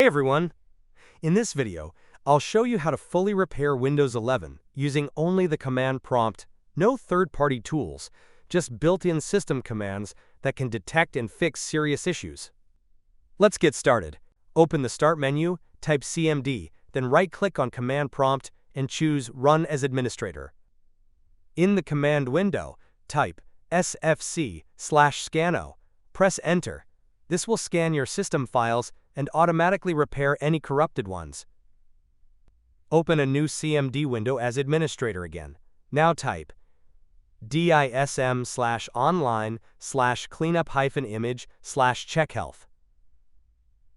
everyone! In this video, I'll show you how to fully repair Windows 11 using only the command prompt, no third-party tools, just built-in system commands that can detect and fix serious issues. Let's get started. Open the Start menu, type CMD, then right-click on Command Prompt and choose Run as Administrator. In the command window, type SFC/scannow. Press Enter. This will scan your system files and automatically repair any corrupted ones. Open a new CMD window as administrator again. Now type DISM/online/cleanup-image/check-health.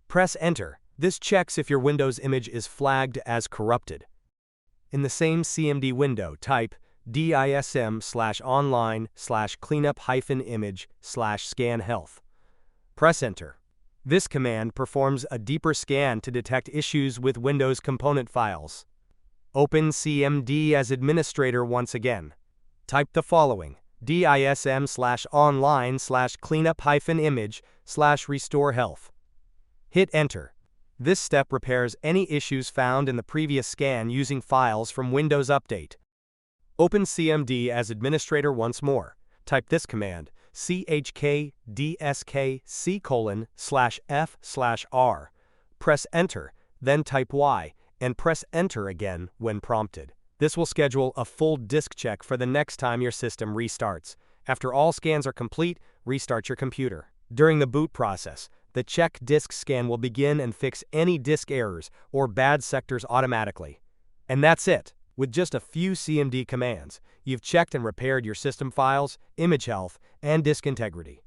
Press Enter. This checks if your Windows image is flagged as corrupted. In the same CMD window, type DISM/online/cleanup-image/scan-health. Press Enter. This command performs a deeper scan to detect issues with Windows component files. Open CMD as administrator once again. Type the following: DISM/online/cleanup-image/restore health. Hit Enter. This step repairs any issues found in the previous scan using files from Windows Update. Open CMD as administrator once more. Type this command: CHKDSKC:/F/R. Press Enter, then type Y, and press Enter again when prompted. This will schedule a full disk check for the next time your system restarts. After all scans are complete, restart your computer. During the boot process, the check disk scan will begin and fix any disk errors or bad sectors automatically. And that's it. With just a few CMD commands, you've checked and repaired your system files, image health, and disk integrity.